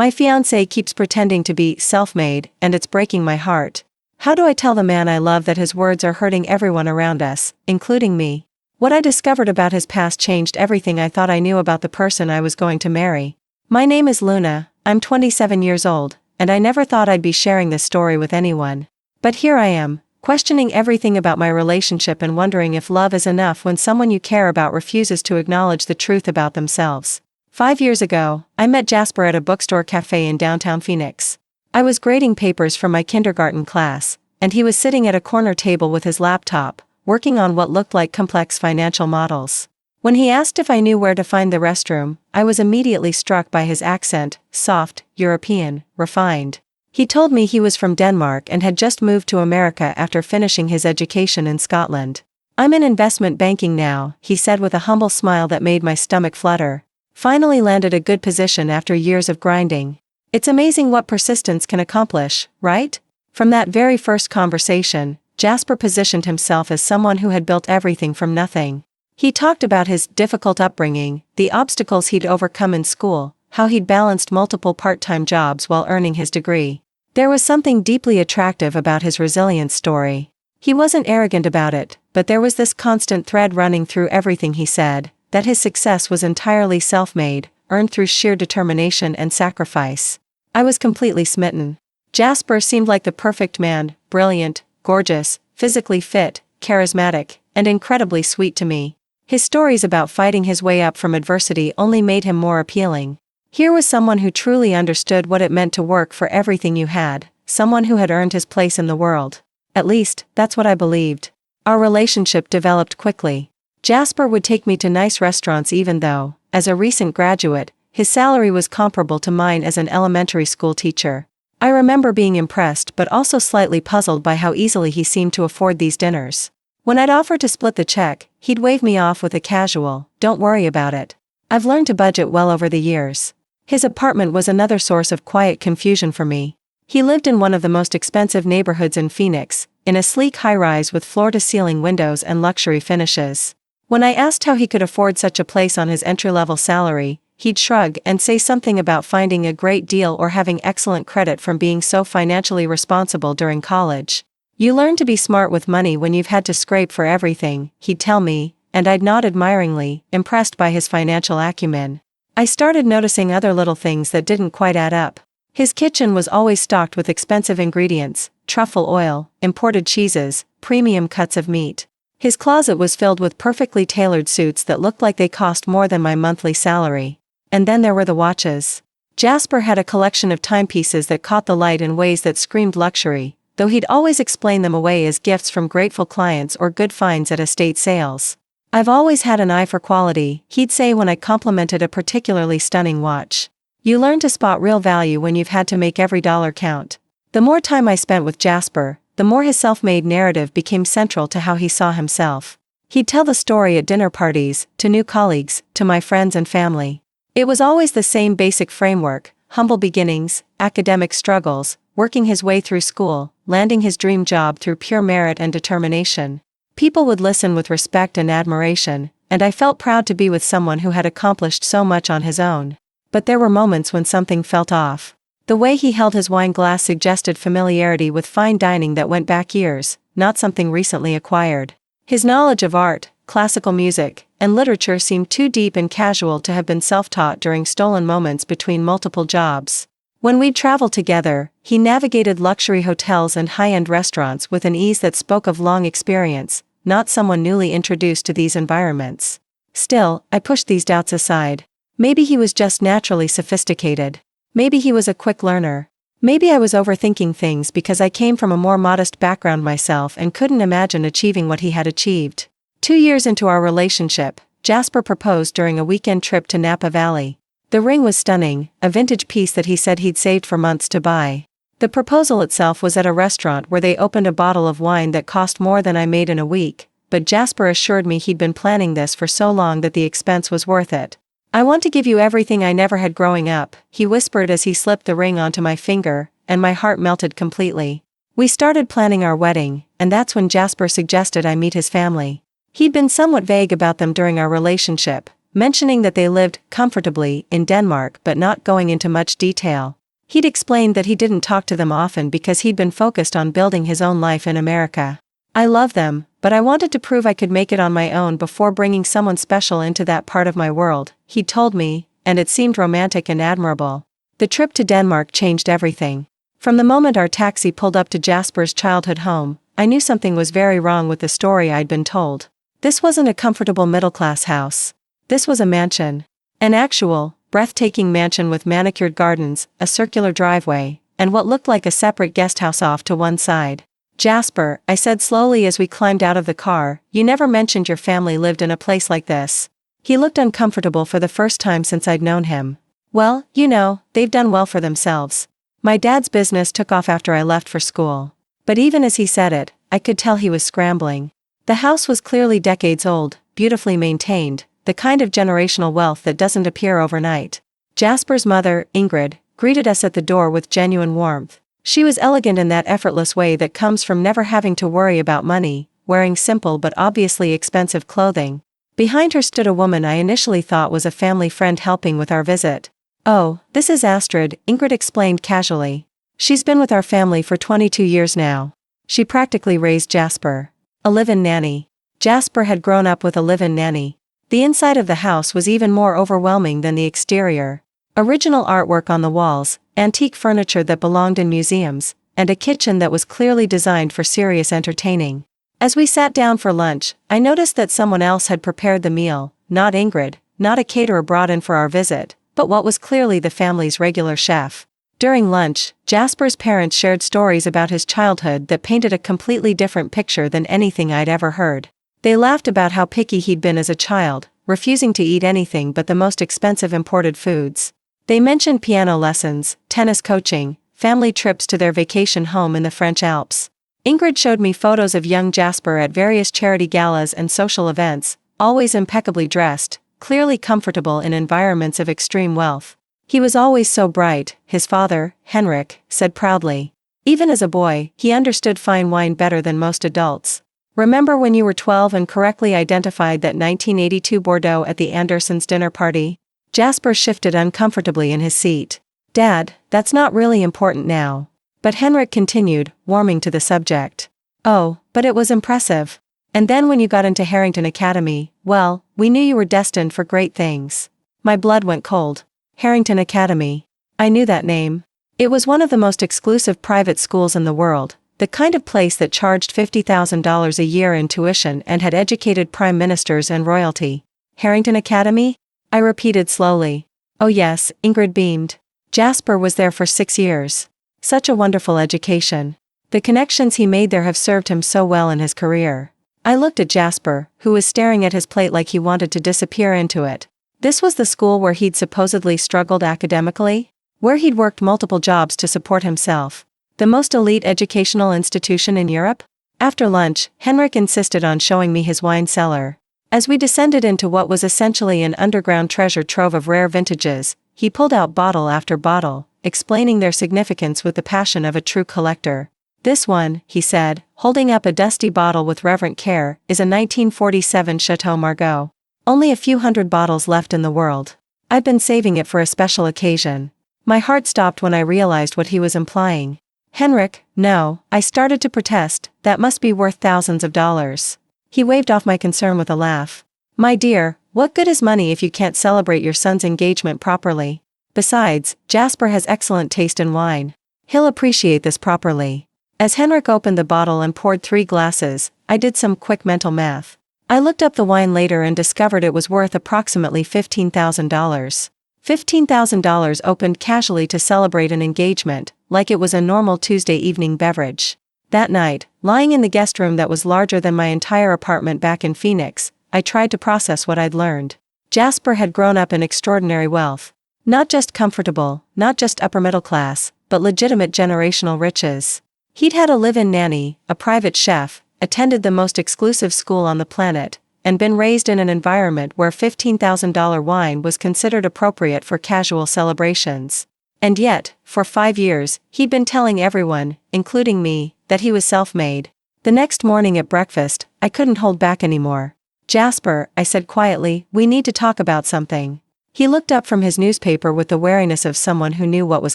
My fiancé keeps pretending to be self-made, and it's breaking my heart. How do I tell the man I love that his words are hurting everyone around us, including me? What I discovered about his past changed everything I thought I knew about the person I was going to marry. My name is Luna, I'm 27 years old, and I never thought I'd be sharing this story with anyone. But here I am, questioning everything about my relationship and wondering if love is enough when someone you care about refuses to acknowledge the truth about themselves. 5 years ago, I met Jasper at a bookstore cafe in downtown Phoenix. I was grading papers from my kindergarten class, and he was sitting at a corner table with his laptop, working on what looked like complex financial models. When he asked if I knew where to find the restroom, I was immediately struck by his accent, soft, European, refined. He told me he was from Denmark and had just moved to America after finishing his education in Scotland. "I'm in investment banking now," he said with a humble smile that made my stomach flutter. "Finally landed a good position after years of grinding. It's amazing what persistence can accomplish, right?" From that very first conversation, Jasper positioned himself as someone who had built everything from nothing. He talked about his difficult upbringing, the obstacles he'd overcome in school, how he'd balanced multiple part-time jobs while earning his degree. There was something deeply attractive about his resilience story. He wasn't arrogant about it, but there was this constant thread running through everything he said, that his success was entirely self-made, earned through sheer determination and sacrifice. I was completely smitten. Jasper seemed like the perfect man, brilliant, gorgeous, physically fit, charismatic, and incredibly sweet to me. His stories about fighting his way up from adversity only made him more appealing. Here was someone who truly understood what it meant to work for everything you had, someone who had earned his place in the world. At least, that's what I believed. Our relationship developed quickly. Jasper would take me to nice restaurants even though, as a recent graduate, his salary was comparable to mine as an elementary school teacher. I remember being impressed but also slightly puzzled by how easily he seemed to afford these dinners. When I'd offer to split the check, he'd wave me off with a casual, "Don't worry about it. I've learned to budget well over the years." His apartment was another source of quiet confusion for me. He lived in one of the most expensive neighborhoods in Phoenix, in a sleek high-rise with floor-to-ceiling windows and luxury finishes. When I asked how he could afford such a place on his entry-level salary, he'd shrug and say something about finding a great deal or having excellent credit from being so financially responsible during college. "You learn to be smart with money when you've had to scrape for everything," he'd tell me, and I'd nod admiringly, impressed by his financial acumen. I started noticing other little things that didn't quite add up. His kitchen was always stocked with expensive ingredients, truffle oil, imported cheeses, premium cuts of meat. His closet was filled with perfectly tailored suits that looked like they cost more than my monthly salary. And then there were the watches. Jasper had a collection of timepieces that caught the light in ways that screamed luxury, though he'd always explain them away as gifts from grateful clients or good finds at estate sales. "I've always had an eye for quality," he'd say when I complimented a particularly stunning watch. "You learn to spot real value when you've had to make every dollar count." The more time I spent with Jasper, the more his self-made narrative became central to how he saw himself. He'd tell the story at dinner parties, to new colleagues, to my friends and family. It was always the same basic framework: humble beginnings, academic struggles, working his way through school, landing his dream job through pure merit and determination. People would listen with respect and admiration, and I felt proud to be with someone who had accomplished so much on his own. But there were moments when something felt off. The way he held his wine glass suggested familiarity with fine dining that went back years, not something recently acquired. His knowledge of art, classical music, and literature seemed too deep and casual to have been self-taught during stolen moments between multiple jobs. When we'd travel together, he navigated luxury hotels and high-end restaurants with an ease that spoke of long experience, not someone newly introduced to these environments. Still, I pushed these doubts aside. Maybe he was just naturally sophisticated. Maybe he was a quick learner. Maybe I was overthinking things because I came from a more modest background myself and couldn't imagine achieving what he had achieved. 2 years into our relationship, Jasper proposed during a weekend trip to Napa Valley. The ring was stunning, a vintage piece that he said he'd saved for months to buy. The proposal itself was at a restaurant where they opened a bottle of wine that cost more than I made in a week, but Jasper assured me he'd been planning this for so long that the expense was worth it. "I want to give you everything I never had growing up," he whispered as he slipped the ring onto my finger, and my heart melted completely. We started planning our wedding, and that's when Jasper suggested I meet his family. He'd been somewhat vague about them during our relationship, mentioning that they lived comfortably in Denmark but not going into much detail. He'd explained that he didn't talk to them often because he'd been focused on building his own life in America. I love them, but I wanted to prove I could make it on my own before bringing someone special into that part of my world, he'd told me, and it seemed romantic and admirable. The trip to Denmark changed everything. From the moment our taxi pulled up to Jasper's childhood home, I knew something was very wrong with the story I'd been told. This wasn't a comfortable middle-class house. This was a mansion. An actual, breathtaking mansion with manicured gardens, a circular driveway, and what looked like a separate guest house off to one side. "Jasper," I said slowly as we climbed out of the car, "you never mentioned your family lived in a place like this." He looked uncomfortable for the first time since I'd known him. "Well, you know, they've done well for themselves. My dad's business took off after I left for school." But even as he said it, I could tell he was scrambling. The house was clearly decades old, beautifully maintained, the kind of generational wealth that doesn't appear overnight. Jasper's mother, Ingrid, greeted us at the door with genuine warmth. She was elegant in that effortless way that comes from never having to worry about money, wearing simple but obviously expensive clothing. Behind her stood a woman I initially thought was a family friend helping with our visit. "Oh, this is Astrid," Ingrid explained casually. "She's been with our family for 22 years now. She practically raised Jasper. A live-in nanny." Jasper had grown up with a live-in nanny. The inside of the house was even more overwhelming than the exterior. Original artwork on the walls, antique furniture that belonged in museums, and a kitchen that was clearly designed for serious entertaining. As we sat down for lunch, I noticed that someone else had prepared the meal, not Ingrid, not a caterer brought in for our visit, but what was clearly the family's regular chef. During lunch, Jasper's parents shared stories about his childhood that painted a completely different picture than anything I'd ever heard. They laughed about how picky he'd been as a child, refusing to eat anything but the most expensive imported foods. They mentioned piano lessons, tennis coaching, family trips to their vacation home in the French Alps. Ingrid showed me photos of young Jasper at various charity galas and social events, always impeccably dressed, clearly comfortable in environments of extreme wealth. "He was always so bright," his father, Henrik, said proudly. "Even as a boy, he understood fine wine better than most adults. Remember when you were 12 and correctly identified that 1982 Bordeaux at the Andersons' dinner party?" Jasper shifted uncomfortably in his seat. "Dad, that's not really important now." But Henrik continued, warming to the subject. "Oh, but it was impressive. And then when you got into Harrington Academy, well, we knew you were destined for great things." My blood went cold. Harrington Academy. I knew that name. It was one of the most exclusive private schools in the world, the kind of place that charged $50,000 a year in tuition and had educated prime ministers and royalty. "Harrington Academy?" I repeated slowly. "Oh yes," Ingrid beamed. "Jasper was there for 6 years. Such a wonderful education. The connections he made there have served him so well in his career." I looked at Jasper, who was staring at his plate like he wanted to disappear into it. This was the school where he'd supposedly struggled academically? Where he'd worked multiple jobs to support himself? The most elite educational institution in Europe? After lunch, Henrik insisted on showing me his wine cellar. As we descended into what was essentially an underground treasure trove of rare vintages, he pulled out bottle after bottle, explaining their significance with the passion of a true collector. "This one," he said, holding up a dusty bottle with reverent care, "is a 1947 Chateau Margaux. Only a few hundred bottles left in the world. I've been saving it for a special occasion." My heart stopped when I realized what he was implying. "Henrik, no," I started to protest, "that must be worth thousands of dollars." He waved off my concern with a laugh. "My dear, what good is money if you can't celebrate your son's engagement properly? Besides, Jasper has excellent taste in wine. He'll appreciate this properly." As Henrik opened the bottle and poured 3 glasses, I did some quick mental math. I looked up the wine later and discovered it was worth approximately $15,000. $15,000 opened casually to celebrate an engagement, like it was a normal Tuesday evening beverage. That night, lying in the guest room that was larger than my entire apartment back in Phoenix, I tried to process what I'd learned. Jasper had grown up in extraordinary wealth. Not just comfortable, not just upper middle class, but legitimate generational riches. He'd had a live-in nanny, a private chef, attended the most exclusive school on the planet, and been raised in an environment where $15,000 wine was considered appropriate for casual celebrations. And yet, for 5 years, he'd been telling everyone, including me, that he was self-made. The next morning at breakfast, I couldn't hold back anymore. Jasper, I said quietly, we need to talk about something. He looked up from his newspaper with the wariness of someone who knew what was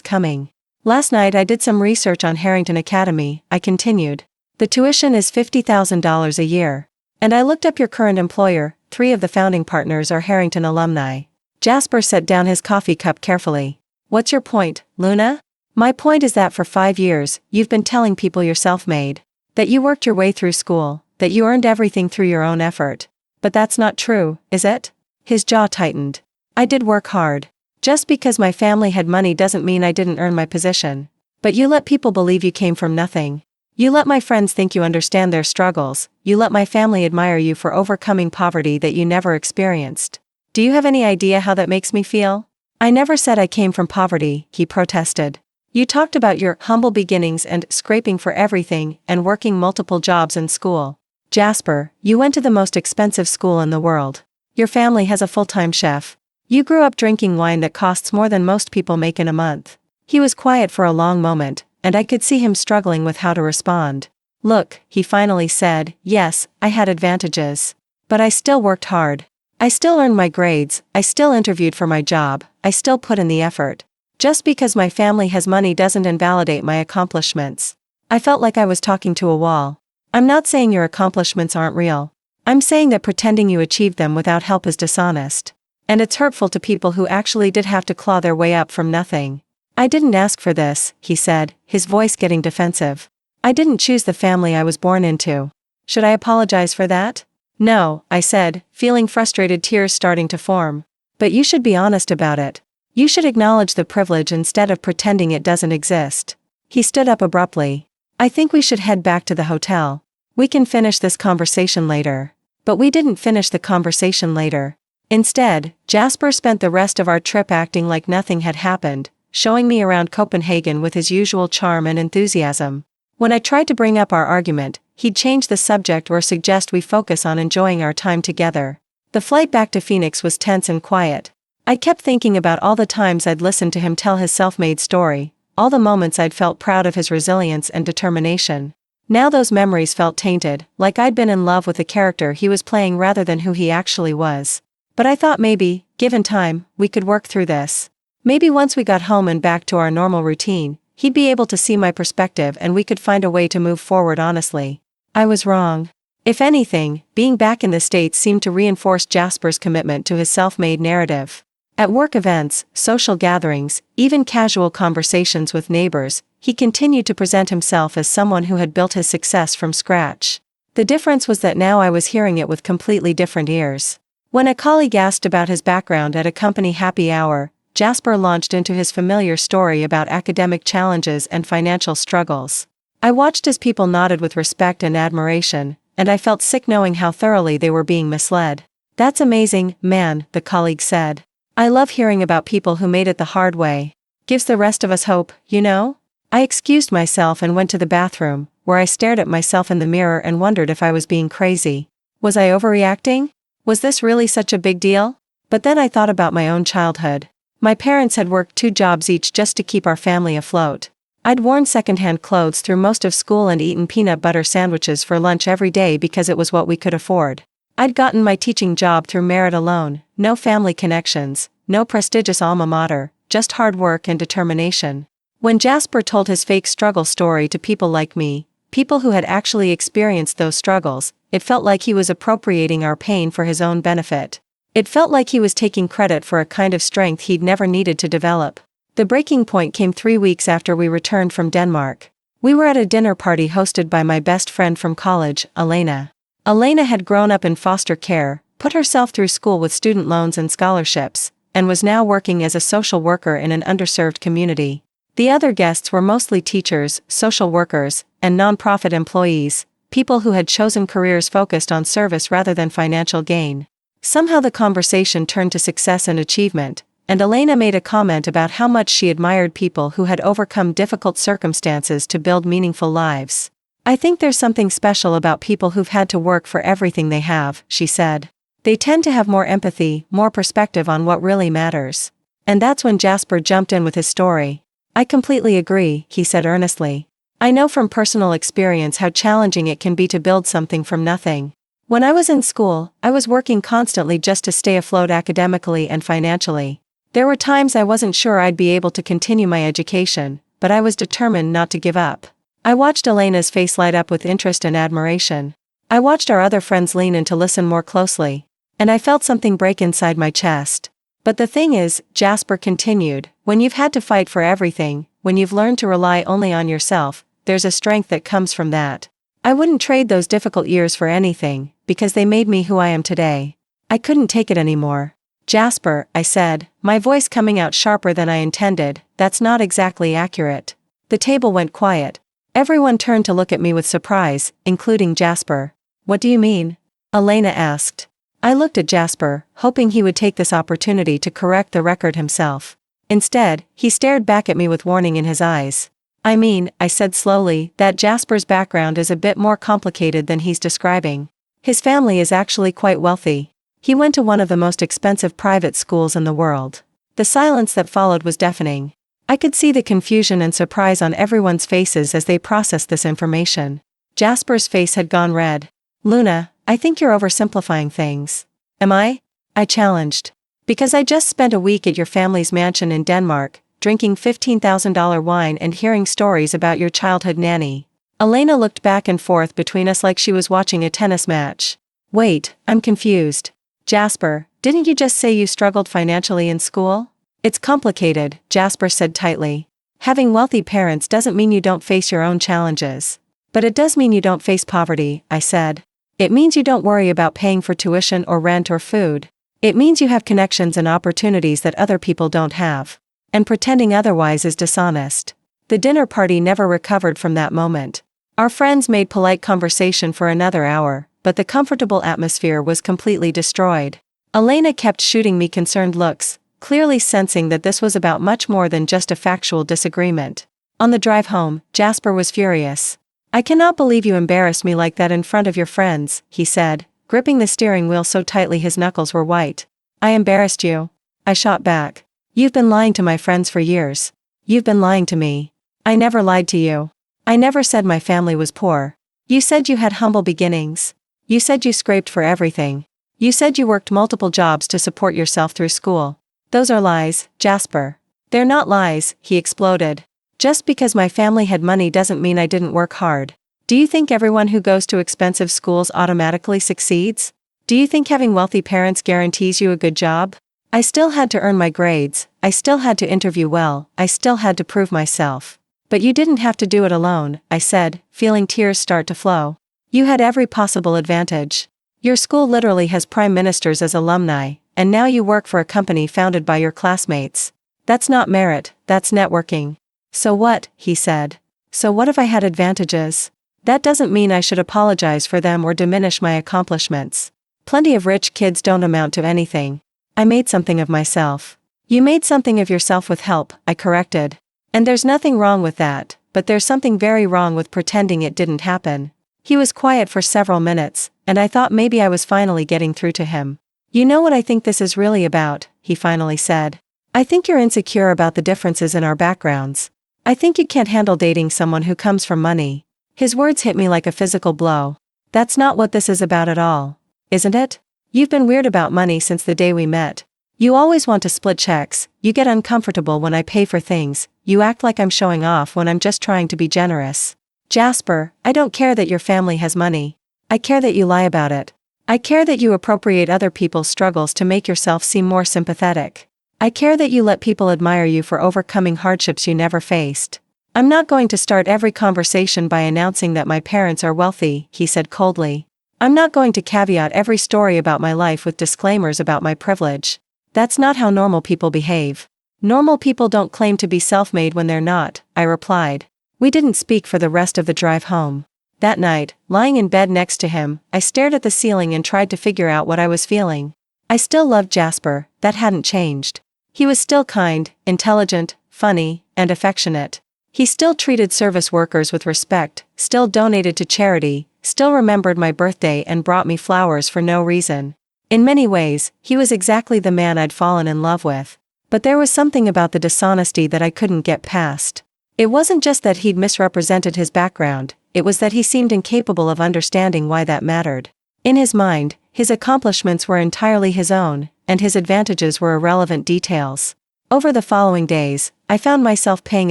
coming. Last night I did some research on Harrington Academy, I continued. The tuition is $50,000 a year. And I looked up your current employer, 3 of the founding partners are Harrington alumni. Jasper set down his coffee cup carefully. What's your point, Luna? My point is that for 5 years, you've been telling people you're self-made. That you worked your way through school, that you earned everything through your own effort. But that's not true, is it? His jaw tightened. I did work hard. Just because my family had money doesn't mean I didn't earn my position. But you let people believe you came from nothing. You let my friends think you understand their struggles, you let my family admire you for overcoming poverty that you never experienced. Do you have any idea how that makes me feel? I never said I came from poverty, he protested. You talked about your humble beginnings and scraping for everything and working multiple jobs in school. Jasper, you went to the most expensive school in the world. Your family has a full-time chef. You grew up drinking wine that costs more than most people make in a month. He was quiet for a long moment, and I could see him struggling with how to respond. Look, he finally said, yes, I had advantages. But I still worked hard. I still earned my grades, I still interviewed for my job, I still put in the effort. Just because my family has money doesn't invalidate my accomplishments. I felt like I was talking to a wall. I'm not saying your accomplishments aren't real. I'm saying that pretending you achieved them without help is dishonest. And it's hurtful to people who actually did have to claw their way up from nothing. I didn't ask for this, he said, his voice getting defensive. I didn't choose the family I was born into. Should I apologize for that? No, I said, feeling frustrated, tears starting to form. But you should be honest about it. You should acknowledge the privilege instead of pretending it doesn't exist. He stood up abruptly. I think we should head back to the hotel. We can finish this conversation later. But we didn't finish the conversation later. Instead, Jasper spent the rest of our trip acting like nothing had happened, showing me around Copenhagen with his usual charm and enthusiasm. When I tried to bring up our argument, he'd change the subject or suggest we focus on enjoying our time together. The flight back to Phoenix was tense and quiet. I kept thinking about all the times I'd listened to him tell his self-made story, all the moments I'd felt proud of his resilience and determination. Now those memories felt tainted, like I'd been in love with the character he was playing rather than who he actually was. But I thought maybe, given time, we could work through this. Maybe once we got home and back to our normal routine, he'd be able to see my perspective and we could find a way to move forward honestly. I was wrong. If anything, being back in the States seemed to reinforce Jasper's commitment to his self-made narrative. At work events, social gatherings, even casual conversations with neighbors, he continued to present himself as someone who had built his success from scratch. The difference was that now I was hearing it with completely different ears. When a colleague asked about his background at a company happy hour, Jasper launched into his familiar story about academic challenges and financial struggles. I watched as people nodded with respect and admiration, and I felt sick knowing how thoroughly they were being misled. That's amazing, man, the colleague said. I love hearing about people who made it the hard way. Gives the rest of us hope, you know? I excused myself and went to the bathroom, where I stared at myself in the mirror and wondered if I was being crazy. Was I overreacting? Was this really such a big deal? But then I thought about my own childhood. My parents had worked 2 jobs each just to keep our family afloat. I'd worn secondhand clothes through most of school and eaten peanut butter sandwiches for lunch every day because it was what we could afford. I'd gotten my teaching job through merit alone, no family connections, no prestigious alma mater, just hard work and determination. When Jasper told his fake struggle story to people like me, people who had actually experienced those struggles, it felt like he was appropriating our pain for his own benefit. It felt like he was taking credit for a kind of strength he'd never needed to develop. The breaking point came 3 weeks after we returned from Denmark. We were at a dinner party hosted by my best friend from college, Elena. Elena had grown up in foster care, put herself through school with student loans and scholarships, and was now working as a social worker in an underserved community. The other guests were mostly teachers, social workers, and nonprofit employees, people who had chosen careers focused on service rather than financial gain. Somehow the conversation turned to success and achievement, and Elena made a comment about how much she admired people who had overcome difficult circumstances to build meaningful lives. I think there's something special about people who've had to work for everything they have, she said. They tend to have more empathy, more perspective on what really matters. And that's when Jasper jumped in with his story. I completely agree, he said earnestly. I know from personal experience how challenging it can be to build something from nothing. When I was in school, I was working constantly just to stay afloat academically and financially. There were times I wasn't sure I'd be able to continue my education, but I was determined not to give up. I watched Elena's face light up with interest and admiration. I watched our other friends lean in to listen more closely. And I felt something break inside my chest. But the thing is, Jasper continued, when you've had to fight for everything, when you've learned to rely only on yourself, there's a strength that comes from that. I wouldn't trade those difficult years for anything, because they made me who I am today. I couldn't take it anymore. Jasper, I said, my voice coming out sharper than I intended, that's not exactly accurate. The table went quiet. Everyone turned to look at me with surprise, including Jasper. What do you mean? Elena asked. I looked at Jasper, hoping he would take this opportunity to correct the record himself. Instead, he stared back at me with warning in his eyes. I mean, I said slowly, that Jasper's background is a bit more complicated than he's describing. His family is actually quite wealthy. He went to one of the most expensive private schools in the world. The silence that followed was deafening. I could see the confusion and surprise on everyone's faces as they processed this information. Jasper's face had gone red. Luna, I think you're oversimplifying things. Am I? I challenged. Because I just spent a week at your family's mansion in Denmark, drinking $15,000 wine and hearing stories about your childhood nanny. Elena looked back and forth between us like she was watching a tennis match. Wait, I'm confused. Jasper, didn't you just say you struggled financially in school? It's complicated, Jasper said tightly. Having wealthy parents doesn't mean you don't face your own challenges. But it does mean you don't face poverty, I said. It means you don't worry about paying for tuition or rent or food. It means you have connections and opportunities that other people don't have. And pretending otherwise is dishonest. The dinner party never recovered from that moment. Our friends made polite conversation for another hour, but the comfortable atmosphere was completely destroyed. Elena kept shooting me concerned looks, clearly sensing that this was about much more than just a factual disagreement. On the drive home, Jasper was furious. I cannot believe you embarrassed me like that in front of your friends, he said, gripping the steering wheel so tightly his knuckles were white. I embarrassed you? I shot back. You've been lying to my friends for years. You've been lying to me. I never lied to you. I never said my family was poor. You said you had humble beginnings. You said you scraped for everything. You said you worked multiple jobs to support yourself through school. Those are lies, Jasper. They're not lies, he exploded. Just because my family had money doesn't mean I didn't work hard. Do you think everyone who goes to expensive schools automatically succeeds? Do you think having wealthy parents guarantees you a good job? I still had to earn my grades, I still had to interview well, I still had to prove myself. But you didn't have to do it alone, I said, feeling tears start to flow. You had every possible advantage. Your school literally has prime ministers as alumni, and now you work for a company founded by your classmates. That's not merit, that's networking. So what, he said. So what if I had advantages? That doesn't mean I should apologize for them or diminish my accomplishments. Plenty of rich kids don't amount to anything. I made something of myself. You made something of yourself with help, I corrected. And there's nothing wrong with that, but there's something very wrong with pretending it didn't happen. He was quiet for several minutes, and I thought maybe I was finally getting through to him. You know what I think this is really about, he finally said. I think you're insecure about the differences in our backgrounds. I think you can't handle dating someone who comes from money. His words hit me like a physical blow. That's not what this is about at all. Isn't it? You've been weird about money since the day we met. You always want to split checks, you get uncomfortable when I pay for things, you act like I'm showing off when I'm just trying to be generous. Jasper, I don't care that your family has money. I care that you lie about it. I care that you appropriate other people's struggles to make yourself seem more sympathetic. I care that you let people admire you for overcoming hardships you never faced. I'm not going to start every conversation by announcing that my parents are wealthy, he said coldly. I'm not going to caveat every story about my life with disclaimers about my privilege. That's not how normal people behave. Normal people don't claim to be self-made when they're not, I replied. We didn't speak for the rest of the drive home. That night, lying in bed next to him, I stared at the ceiling and tried to figure out what I was feeling. I still loved Jasper, that hadn't changed. He was still kind, intelligent, funny, and affectionate. He still treated service workers with respect, still donated to charity, still remembered my birthday and brought me flowers for no reason. In many ways, he was exactly the man I'd fallen in love with. But there was something about the dishonesty that I couldn't get past. It wasn't just that he'd misrepresented his background, it was that he seemed incapable of understanding why that mattered. In his mind, his accomplishments were entirely his own, and his advantages were irrelevant details. Over the following days, I found myself paying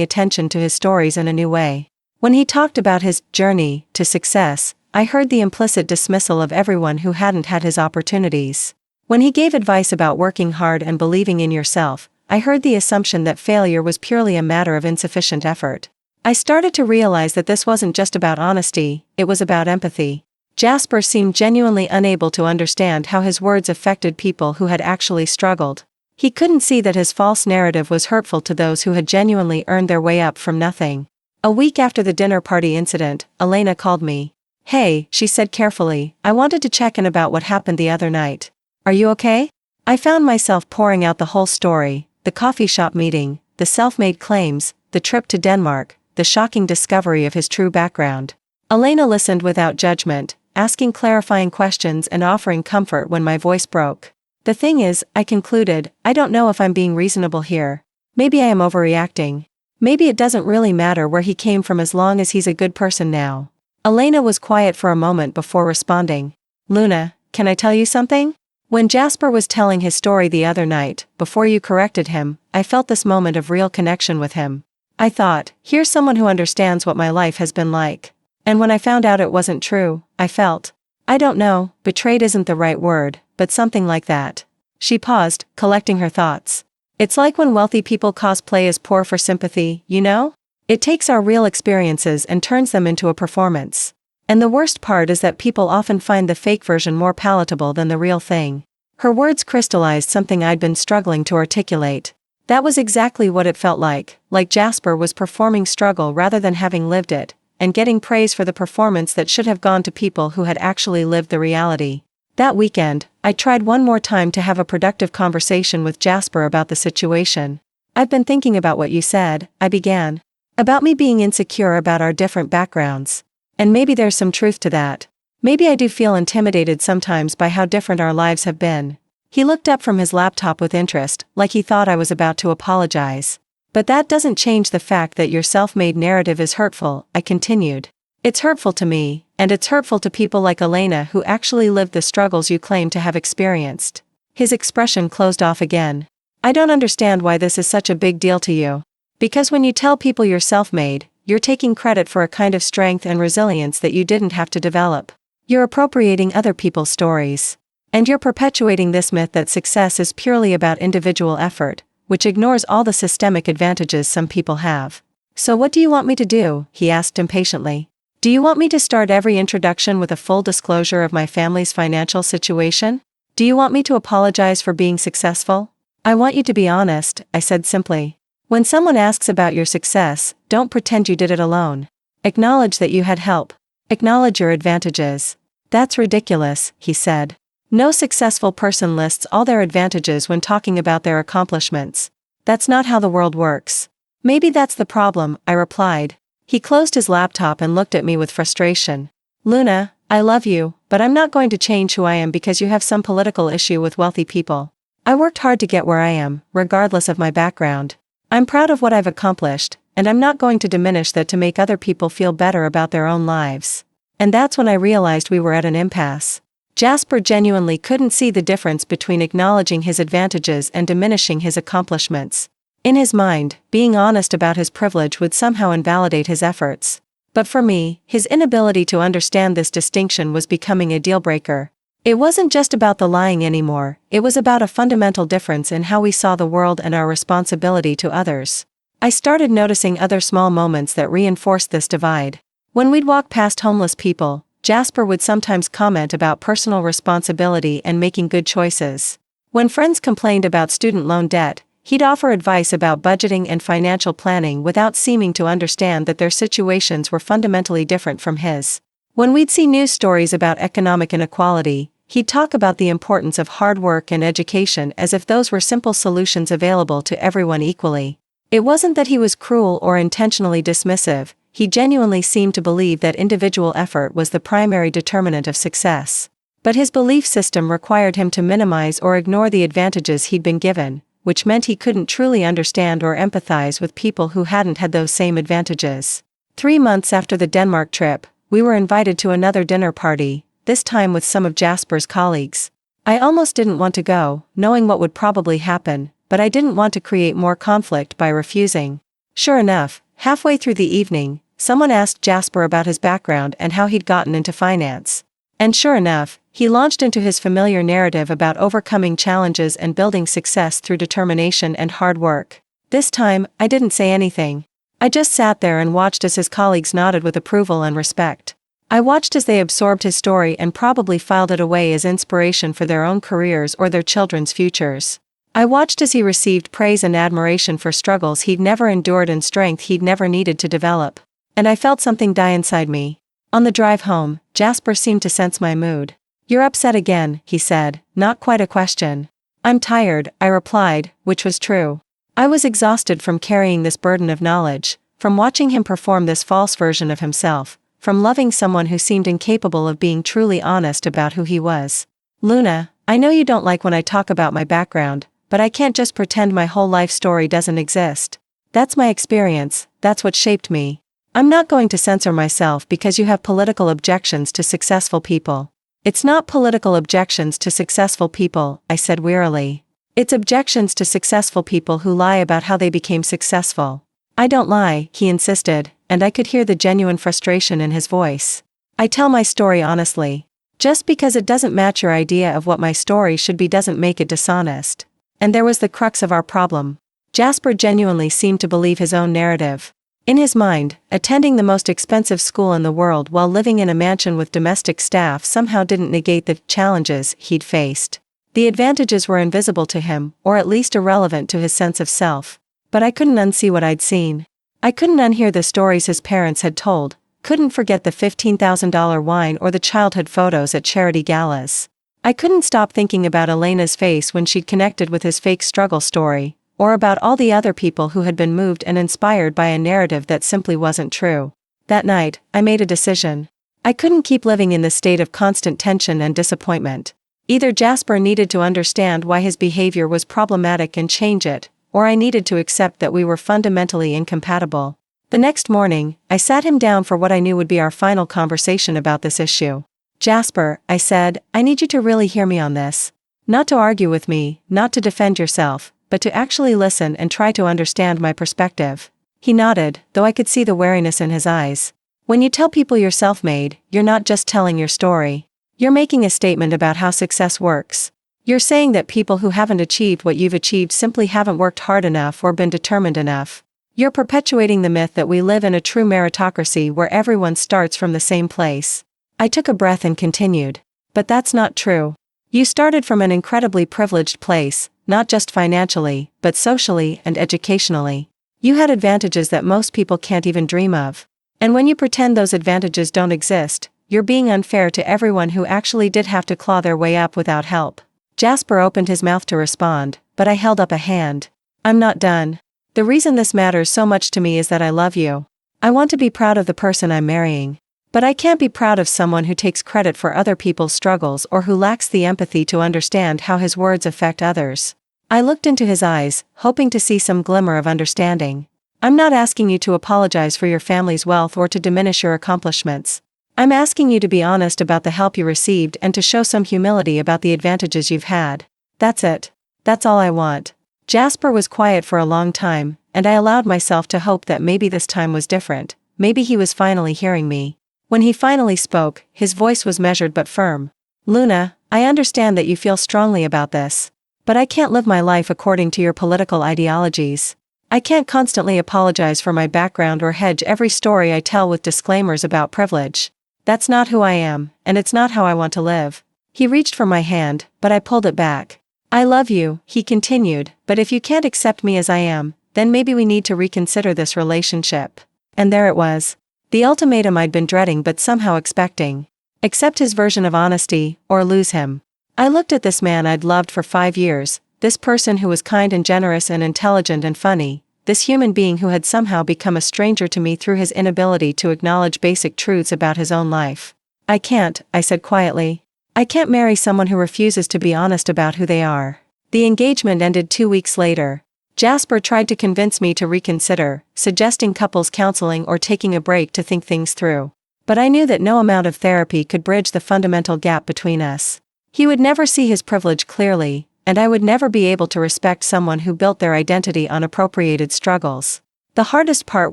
attention to his stories in a new way. When he talked about his journey to success, I heard the implicit dismissal of everyone who hadn't had his opportunities. When he gave advice about working hard and believing in yourself, I heard the assumption that failure was purely a matter of insufficient effort. I started to realize that this wasn't just about honesty, it was about empathy. Jasper seemed genuinely unable to understand how his words affected people who had actually struggled. He couldn't see that his false narrative was hurtful to those who had genuinely earned their way up from nothing. A week after the dinner party incident, Elena called me. "Hey," she said carefully, "I wanted to check in about what happened the other night. Are you okay?" I found myself pouring out the whole story: the coffee shop meeting, the self-made claims, the trip to Denmark, the shocking discovery of his true background. Elena listened without judgment, asking clarifying questions and offering comfort when my voice broke. "The thing is," I concluded, "I don't know if I'm being reasonable here. Maybe I am overreacting. Maybe it doesn't really matter where he came from as long as he's a good person now." Elena was quiet for a moment before responding. "Luna, can I tell you something?" When Jasper was telling his story the other night, before you corrected him, I felt this moment of real connection with him. I thought, here's someone who understands what my life has been like. And when I found out it wasn't true, I felt, I don't know, betrayed isn't the right word, but something like that. She paused, collecting her thoughts. It's like when wealthy people cosplay as poor for sympathy, you know? It takes our real experiences and turns them into a performance. And the worst part is that people often find the fake version more palatable than the real thing. Her words crystallized something I'd been struggling to articulate. That was exactly what it felt like Jasper was performing struggle rather than having lived it, and getting praise for the performance that should have gone to people who had actually lived the reality. That weekend, I tried one more time to have a productive conversation with Jasper about the situation. "I've been thinking about what you said," I began. "About me being insecure about our different backgrounds. And maybe there's some truth to that. Maybe I do feel intimidated sometimes by how different our lives have been." He looked up from his laptop with interest, like he thought I was about to apologize. "But that doesn't change the fact that your self-made narrative is hurtful," I continued. "It's hurtful to me, and it's hurtful to people like Elena who actually lived the struggles you claim to have experienced." His expression closed off again. "I don't understand why this is such a big deal to you. Because when you tell people you're self-made, you're taking credit for a kind of strength and resilience that you didn't have to develop. You're appropriating other people's stories. And you're perpetuating this myth that success is purely about individual effort, which ignores all the systemic advantages some people have." "So what do you want me to do?" he asked impatiently. "Do you want me to start every introduction with a full disclosure of my family's financial situation? Do you want me to apologize for being successful?" "I want you to be honest," I said simply. "When someone asks about your success, don't pretend you did it alone. Acknowledge that you had help. Acknowledge your advantages." "That's ridiculous," he said. "No successful person lists all their advantages when talking about their accomplishments. That's not how the world works." "Maybe that's the problem," I replied. He closed his laptop and looked at me with frustration. "Luna, I love you, but I'm not going to change who I am because you have some political issue with wealthy people. I worked hard to get where I am, regardless of my background. I'm proud of what I've accomplished, and I'm not going to diminish that to make other people feel better about their own lives." And that's when I realized we were at an impasse. Jasper genuinely couldn't see the difference between acknowledging his advantages and diminishing his accomplishments. In his mind, being honest about his privilege would somehow invalidate his efforts. But for me, his inability to understand this distinction was becoming a deal-breaker. It wasn't just about the lying anymore, it was about a fundamental difference in how we saw the world and our responsibility to others. I started noticing other small moments that reinforced this divide. When we'd walk past homeless people, Jasper would sometimes comment about personal responsibility and making good choices. When friends complained about student loan debt, he'd offer advice about budgeting and financial planning without seeming to understand that their situations were fundamentally different from his. When we'd see news stories about economic inequality, he'd talk about the importance of hard work and education as if those were simple solutions available to everyone equally. It wasn't that he was cruel or intentionally dismissive, he genuinely seemed to believe that individual effort was the primary determinant of success. But his belief system required him to minimize or ignore the advantages he'd been given, which meant he couldn't truly understand or empathize with people who hadn't had those same advantages. 3 months after the Denmark trip, we were invited to another dinner party, this time with some of Jasper's colleagues. I almost didn't want to go, knowing what would probably happen, but I didn't want to create more conflict by refusing. Sure enough, halfway through the evening, someone asked Jasper about his background and how he'd gotten into finance. And sure enough, he launched into his familiar narrative about overcoming challenges and building success through determination and hard work. This time, I didn't say anything. I just sat there and watched as his colleagues nodded with approval and respect. I watched as they absorbed his story and probably filed it away as inspiration for their own careers or their children's futures. I watched as he received praise and admiration for struggles he'd never endured and strength he'd never needed to develop. And I felt something die inside me. On the drive home, Jasper seemed to sense my mood. "You're upset again," he said, not quite a question. "I'm tired," I replied, which was true. I was exhausted from carrying this burden of knowledge, from watching him perform this false version of himself, from loving someone who seemed incapable of being truly honest about who he was. "Luna, I know you don't like when I talk about my background, but I can't just pretend my whole life story doesn't exist. That's my experience, that's what shaped me. I'm not going to censor myself because you have political objections to successful people." "It's not political objections to successful people," I said wearily. "It's objections to successful people who lie about how they became successful." "I don't lie," he insisted, and I could hear the genuine frustration in his voice. "I tell my story honestly. Just because it doesn't match your idea of what my story should be doesn't make it dishonest." And there was the crux of our problem. Jasper genuinely seemed to believe his own narrative. In his mind, attending the most expensive school in the world while living in a mansion with domestic staff somehow didn't negate the challenges he'd faced. The advantages were invisible to him, or at least irrelevant to his sense of self. But I couldn't unsee what I'd seen. I couldn't unhear the stories his parents had told, couldn't forget the $15,000 wine or the childhood photos at charity galas. I couldn't stop thinking about Elena's face when she'd connected with his fake struggle story, or about all the other people who had been moved and inspired by a narrative that simply wasn't true. That night, I made a decision. I couldn't keep living in this state of constant tension and disappointment. Either Jasper needed to understand why his behavior was problematic and change it, or I needed to accept that we were fundamentally incompatible. The next morning, I sat him down for what I knew would be our final conversation about this issue. "Jasper," I said, "I need you to really hear me on this. Not to argue with me, not to defend yourself, but to actually listen and try to understand my perspective." He nodded, though I could see the wariness in his eyes. "When you tell people you're self-made, you're not just telling your story. You're making a statement about how success works. You're saying that people who haven't achieved what you've achieved simply haven't worked hard enough or been determined enough. You're perpetuating the myth that we live in a true meritocracy where everyone starts from the same place." I took a breath and continued. "But that's not true. You started from an incredibly privileged place, not just financially, but socially and educationally. You had advantages that most people can't even dream of. And when you pretend those advantages don't exist, you're being unfair to everyone who actually did have to claw their way up without help." Jasper opened his mouth to respond, but I held up a hand. "I'm not done. The reason this matters so much to me is that I love you. I want to be proud of the person I'm marrying. But I can't be proud of someone who takes credit for other people's struggles or who lacks the empathy to understand how his words affect others." I looked into his eyes, hoping to see some glimmer of understanding. "I'm not asking you to apologize for your family's wealth or to diminish your accomplishments. I'm asking you to be honest about the help you received and to show some humility about the advantages you've had. That's it. That's all I want." Jasper was quiet for a long time, and I allowed myself to hope that maybe this time was different, maybe he was finally hearing me. When he finally spoke, his voice was measured but firm. "Luna, I understand that you feel strongly about this. But I can't live my life according to your political ideologies. I can't constantly apologize for my background or hedge every story I tell with disclaimers about privilege. That's not who I am, and it's not how I want to live." He reached for my hand, but I pulled it back. "I love you," he continued, "but if you can't accept me as I am, then maybe we need to reconsider this relationship." And there it was. The ultimatum I'd been dreading but somehow expecting. Accept his version of honesty, or lose him. I looked at this man I'd loved for 5 years, this person who was kind and generous and intelligent and funny, this human being who had somehow become a stranger to me through his inability to acknowledge basic truths about his own life. "I can't," I said quietly. "I can't marry someone who refuses to be honest about who they are." The engagement ended 2 weeks later. Jasper tried to convince me to reconsider, suggesting couples counseling or taking a break to think things through. But I knew that no amount of therapy could bridge the fundamental gap between us. He would never see his privilege clearly, and I would never be able to respect someone who built their identity on appropriated struggles. The hardest part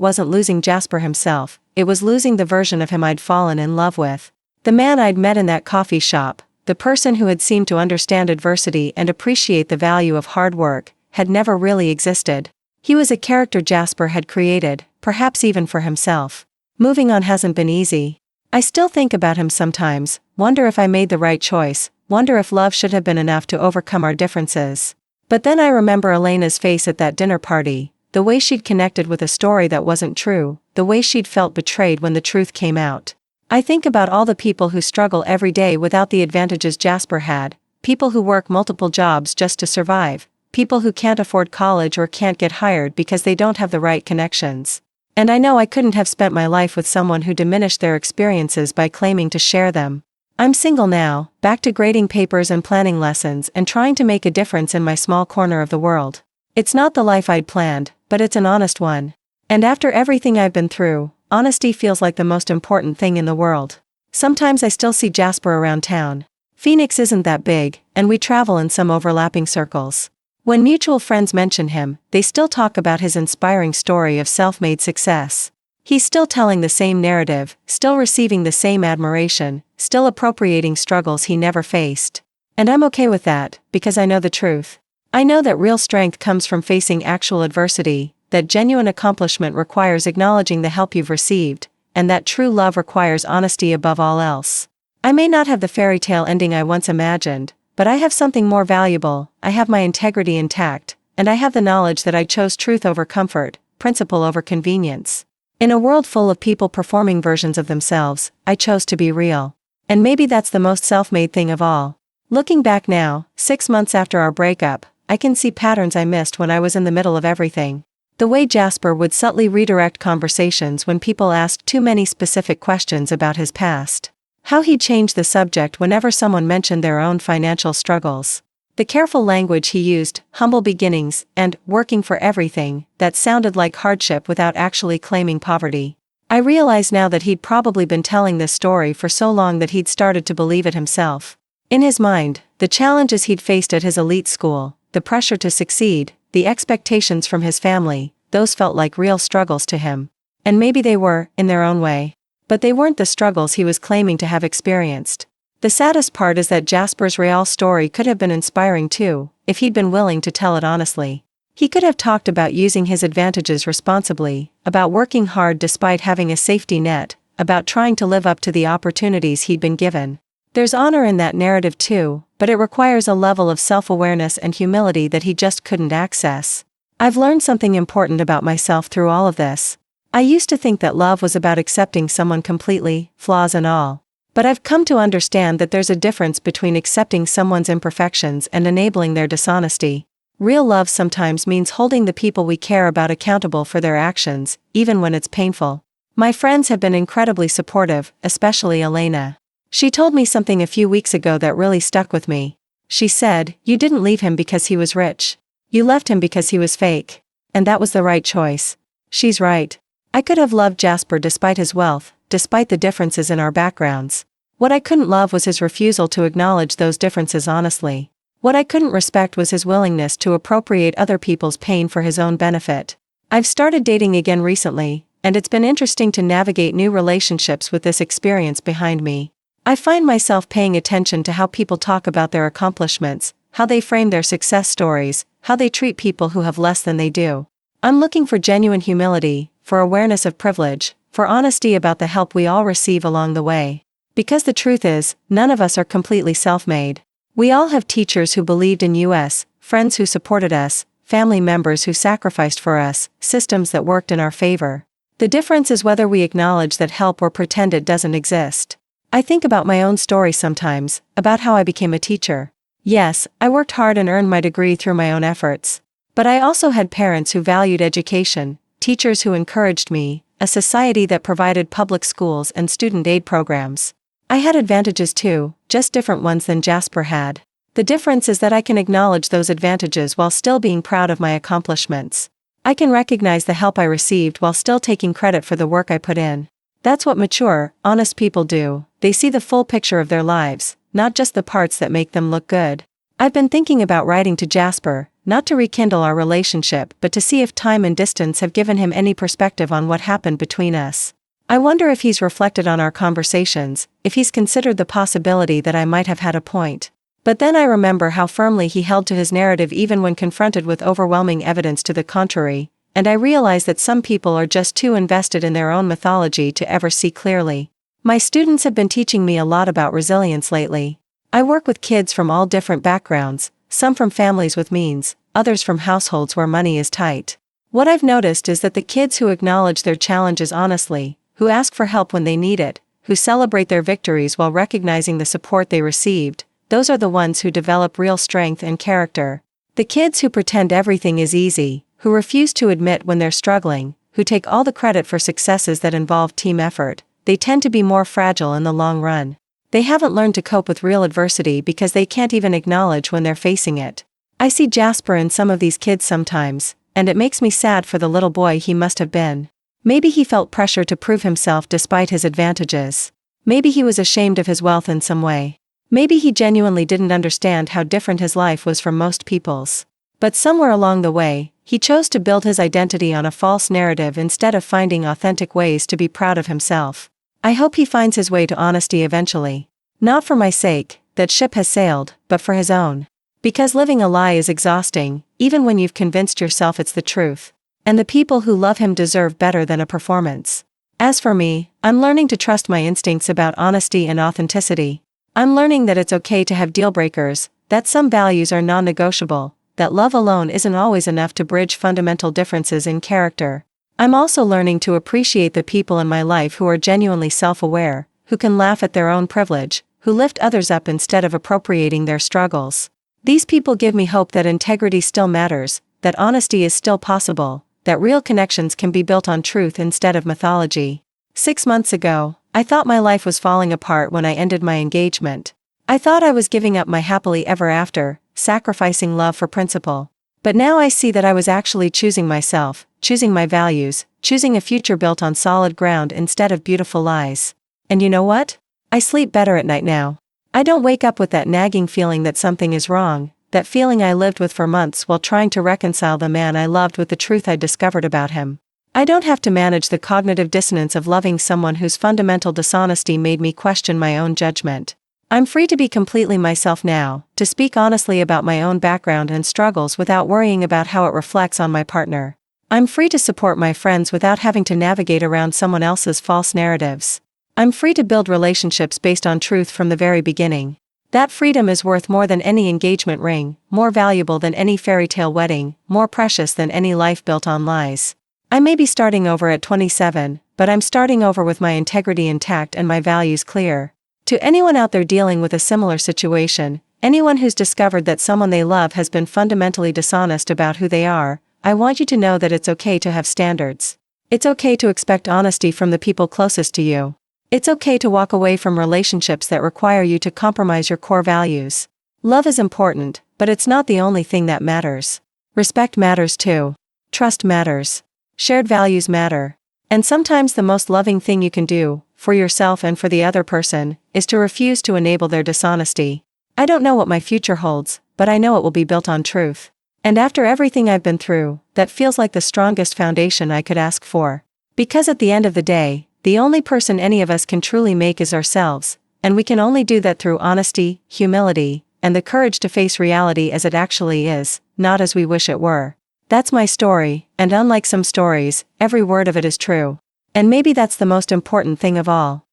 wasn't losing Jasper himself, it was losing the version of him I'd fallen in love with. The man I'd met in that coffee shop, the person who had seemed to understand adversity and appreciate the value of hard work, had never really existed. He was a character Jasper had created, perhaps even for himself. Moving on hasn't been easy. I still think about him sometimes, wonder if I made the right choice, wonder if love should have been enough to overcome our differences. But then I remember Elena's face at that dinner party, the way she'd connected with a story that wasn't true, the way she'd felt betrayed when the truth came out. I think about all the people who struggle every day without the advantages Jasper had, people who work multiple jobs just to survive, people who can't afford college or can't get hired because they don't have the right connections. And I know I couldn't have spent my life with someone who diminished their experiences by claiming to share them. I'm single now, back to grading papers and planning lessons and trying to make a difference in my small corner of the world. It's not the life I'd planned, but it's an honest one. And after everything I've been through, honesty feels like the most important thing in the world. Sometimes I still see Jasper around town. Phoenix isn't that big, and we travel in some overlapping circles. When mutual friends mention him, they still talk about his inspiring story of self-made success. He's still telling the same narrative, still receiving the same admiration, still appropriating struggles he never faced. And I'm okay with that, because I know the truth. I know that real strength comes from facing actual adversity, that genuine accomplishment requires acknowledging the help you've received, and that true love requires honesty above all else. I may not have the fairy tale ending I once imagined, but I have something more valuable. I have my integrity intact, and I have the knowledge that I chose truth over comfort, principle over convenience. In a world full of people performing versions of themselves, I chose to be real. And maybe that's the most self-made thing of all. Looking back now, 6 months after our breakup, I can see patterns I missed when I was in the middle of everything. The way Jasper would subtly redirect conversations when people asked too many specific questions about his past. How he'd change the subject whenever someone mentioned their own financial struggles. The careful language he used, humble beginnings, and working for everything, that sounded like hardship without actually claiming poverty. I realize now that he'd probably been telling this story for so long that he'd started to believe it himself. In his mind, the challenges he'd faced at his elite school, the pressure to succeed, the expectations from his family, those felt like real struggles to him. And maybe they were, in their own way. But they weren't the struggles he was claiming to have experienced. The saddest part is that Jasper's real story could have been inspiring too, if he'd been willing to tell it honestly. He could have talked about using his advantages responsibly, about working hard despite having a safety net, about trying to live up to the opportunities he'd been given. There's honor in that narrative too, but it requires a level of self-awareness and humility that he just couldn't access. I've learned something important about myself through all of this. I used to think that love was about accepting someone completely, flaws and all. But I've come to understand that there's a difference between accepting someone's imperfections and enabling their dishonesty. Real love sometimes means holding the people we care about accountable for their actions, even when it's painful. My friends have been incredibly supportive, especially Elena. She told me something a few weeks ago that really stuck with me. She said, "You didn't leave him because he was rich. You left him because he was fake. And that was the right choice." She's right. I could have loved Jasper despite his wealth, despite the differences in our backgrounds. What I couldn't love was his refusal to acknowledge those differences honestly. What I couldn't respect was his willingness to appropriate other people's pain for his own benefit. I've started dating again recently, and it's been interesting to navigate new relationships with this experience behind me. I find myself paying attention to how people talk about their accomplishments, how they frame their success stories, how they treat people who have less than they do. I'm looking for genuine humility, for awareness of privilege, for honesty about the help we all receive along the way. Because the truth is, none of us are completely self-made. We all have teachers who believed in us, friends who supported us, family members who sacrificed for us, systems that worked in our favor. The difference is whether we acknowledge that help or pretend it doesn't exist. I think about my own story sometimes, about how I became a teacher. Yes, I worked hard and earned my degree through my own efforts. But I also had parents who valued education, teachers who encouraged me, a society that provided public schools and student aid programs. I had advantages too, just different ones than Jasper had. The difference is that I can acknowledge those advantages while still being proud of my accomplishments. I can recognize the help I received while still taking credit for the work I put in. That's what mature, honest people do. They see the full picture of their lives, not just the parts that make them look good. I've been thinking about writing to Jasper, not to rekindle our relationship but to see if time and distance have given him any perspective on what happened between us. I wonder if he's reflected on our conversations, if he's considered the possibility that I might have had a point. But then I remember how firmly he held to his narrative even when confronted with overwhelming evidence to the contrary, and I realize that some people are just too invested in their own mythology to ever see clearly. My students have been teaching me a lot about resilience lately. I work with kids from all different backgrounds, some from families with means, others from households where money is tight. What I've noticed is that the kids who acknowledge their challenges honestly, who ask for help when they need it, who celebrate their victories while recognizing the support they received, those are the ones who develop real strength and character. The kids who pretend everything is easy, who refuse to admit when they're struggling, who take all the credit for successes that involve team effort, they tend to be more fragile in the long run. They haven't learned to cope with real adversity because they can't even acknowledge when they're facing it. I see Jasper in some of these kids sometimes, and it makes me sad for the little boy he must have been. Maybe he felt pressure to prove himself despite his advantages. Maybe he was ashamed of his wealth in some way. Maybe he genuinely didn't understand how different his life was from most people's. But somewhere along the way, he chose to build his identity on a false narrative instead of finding authentic ways to be proud of himself. I hope he finds his way to honesty eventually. Not for my sake, that ship has sailed, but for his own. Because living a lie is exhausting, even when you've convinced yourself it's the truth. And the people who love him deserve better than a performance. As for me, I'm learning to trust my instincts about honesty and authenticity. I'm learning that it's okay to have deal breakers, that some values are non-negotiable, that love alone isn't always enough to bridge fundamental differences in character. I'm also learning to appreciate the people in my life who are genuinely self-aware, who can laugh at their own privilege, who lift others up instead of appropriating their struggles. These people give me hope that integrity still matters, that honesty is still possible, that real connections can be built on truth instead of mythology. 6 months ago, I thought my life was falling apart when I ended my engagement. I thought I was giving up my happily ever after, sacrificing love for principle. But now I see that I was actually choosing myself, choosing my values, choosing a future built on solid ground instead of beautiful lies. And you know what? I sleep better at night now. I don't wake up with that nagging feeling that something is wrong, that feeling I lived with for months while trying to reconcile the man I loved with the truth I discovered about him. I don't have to manage the cognitive dissonance of loving someone whose fundamental dishonesty made me question my own judgment. I'm free to be completely myself now, to speak honestly about my own background and struggles without worrying about how it reflects on my partner. I'm free to support my friends without having to navigate around someone else's false narratives. I'm free to build relationships based on truth from the very beginning. That freedom is worth more than any engagement ring, more valuable than any fairy tale wedding, more precious than any life built on lies. I may be starting over at 27, but I'm starting over with my integrity intact and my values clear. To anyone out there dealing with a similar situation, anyone who's discovered that someone they love has been fundamentally dishonest about who they are, I want you to know that it's okay to have standards. It's okay to expect honesty from the people closest to you. It's okay to walk away from relationships that require you to compromise your core values. Love is important, but it's not the only thing that matters. Respect matters too. Trust matters. Shared values matter. And sometimes the most loving thing you can do, for yourself and for the other person, is to refuse to enable their dishonesty. I don't know what my future holds, but I know it will be built on truth. And after everything I've been through, that feels like the strongest foundation I could ask for. Because at the end of the day, the only person any of us can truly make is ourselves, and we can only do that through honesty, humility, and the courage to face reality as it actually is, not as we wish it were. That's my story, and unlike some stories, every word of it is true. And maybe that's the most important thing of all.